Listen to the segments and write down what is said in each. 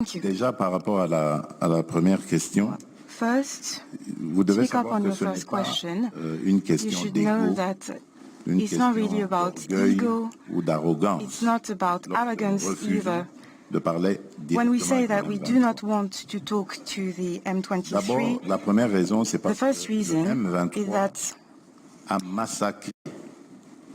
Thank you. Déjà, par rapport à la première question, First, vous devez speak up savoir on que your ce n'est first pas question. une You question should know d'ego, that une it's not really question about d'orgueil ego. ou d'arrogance. It's not about Lorsque nous arrogance refusons either. de parler When we directement say avec that le we M23. do not want to talk to the D'abord, M23, la première raison, c'est the parce first que le reason is M23 that a massacré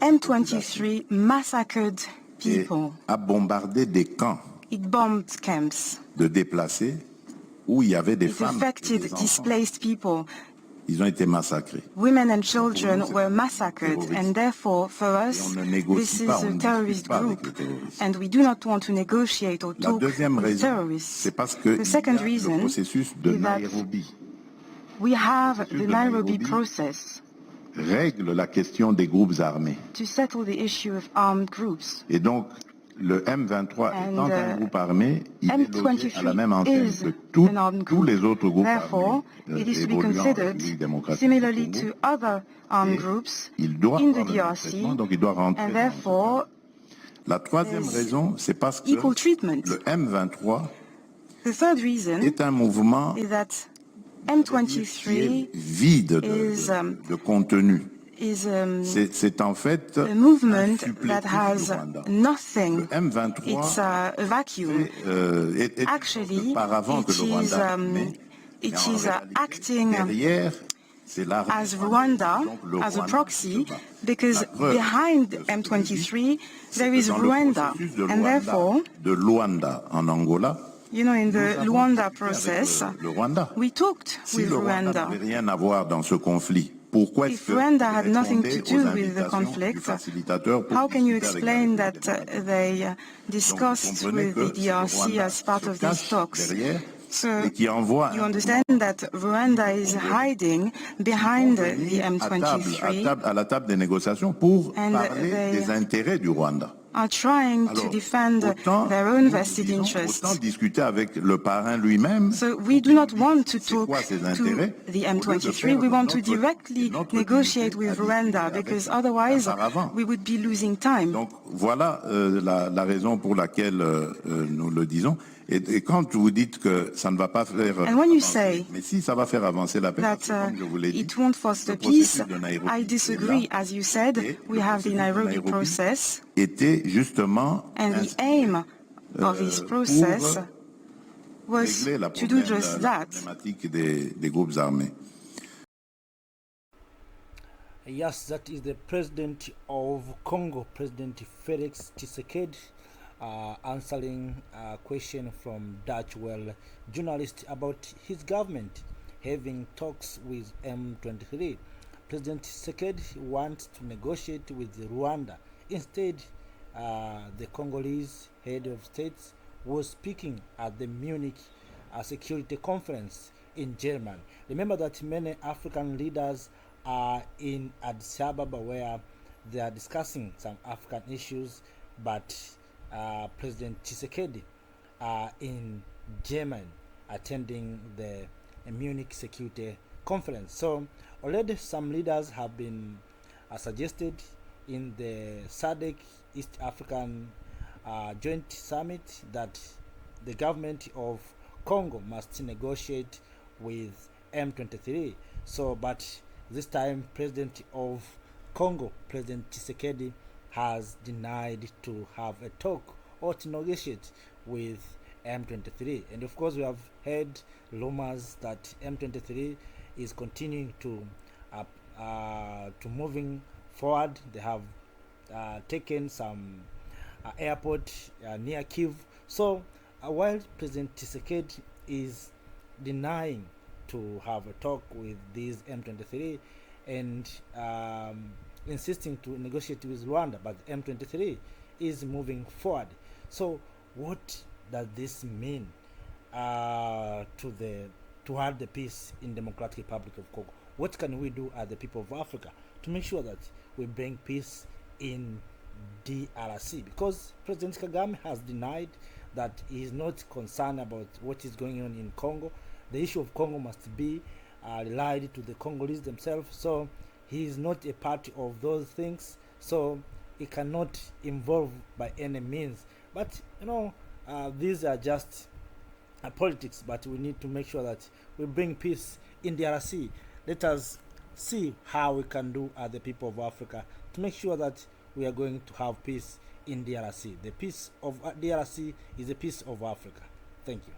M23 massacred et people. a bombardé des camps It bombed camps. de déplacés où il y avait des It femmes et affected des enfants. displaced people. Ils ont été massacrés. Women and children were massacred, and therefore, for us, this is a terrorist group, and we do not want to negotiate or talk with terrorists. The second reason is that we have the Nairobi process règle la question des groupes armés. to settle the issue of armed groups. Et donc, le M23 étant un groupe armé, il est logé à la même enseigne que tous les autres groupes Therefore, it is to be considered similarly to other armed groups in the DRC, donc il doit rentrer. and therefore, la troisième raison, c'est parce que equal treatment. le M23 The third reason est un mouvement is that M23 vide de contenu. C'est en fait a movement un supplétif that has du Rwanda. nothing. Le M23 It's a vacuum. est Actually, auparavant que le Rwanda, it is acting derrière, c'est as Rwanda, as a proxy, because behind M23 there is Rwanda, and therefore, de Luanda en Angola. you know, in the Luanda process, Le Rwanda. we talked Si with le Rwanda Rwanda. n'avait rien à voir dans ce conflit, pourquoi est-ce If que Rwanda had nothing to répondez do aux with the invitations du conflict, facilitateur pour how can you discuter avec la explain République that démocratique? they discussed with the DRC as part of these talks? So you understand that Rwanda is hiding behind the M23 à la table des négociations pour and parler des intérêts du Rwanda. are trying to defend their own vested Autant interests. discuter avec le parrain lui-même. So we do not want to talk quoi ses to intérêts? the M23. We want to directly negotiate with Rwanda, because otherwise we would be losing time. Donc voilà la raison pour laquelle nous le disons. Et quand vous dites que ça ne va pas faire And when you avancer, say mais si ça va faire avancer la paix, parce que that comme je vous l'ai dit, it won't foster le peace, processus de Nairobi I disagree. est là. As you said, we have the Nairobi process, était justement and the aim of this process was régler la to do just that. problématique des groupes armés. Yes, that is the president of Congo, President Felix Tshisekedi, answering a question from Dutch journalist about his government having talks with M23. President Tshisekedi wants to negotiate with Rwanda. Instead, the Congolese head of states was speaking at the Munich Security Conference in Germany. Remember that many African leaders are in Addis Ababa, where they are discussing some African issues, but President Tshisekedi in Germany attending the Munich Security Conference. So already some leaders have been suggested in the SADC East African Joint Summit that the government of Congo must negotiate with M23. So, but this time, President of Congo, President Tshisekedi, has denied to have a talk or to negotiate with M23. And of course, we have heard rumors that M23 is continuing to moving forward. They have taken some airport near Kyiv. So while President Tshisekedi is denying to have a talk with these M23 and insisting to negotiate with Rwanda, but M23 is moving forward. So what does this mean to have the peace in Democratic Republic of Congo? What can we do as the people of Africa to make sure that we bring peace in DRC? Because President Kagame has denied that he is not concerned about what is going on in Congo. The issue of Congo must be relied to the Congolese themselves. So he is not a part of those things. So he cannot involve by any means. But you know, these are just politics, but we need to make sure that we bring peace in DRC. Let us see how we can do as the people of Africa to make sure that we are going to have peace in DRC. The peace of DRC is the peace of Africa. Thank you.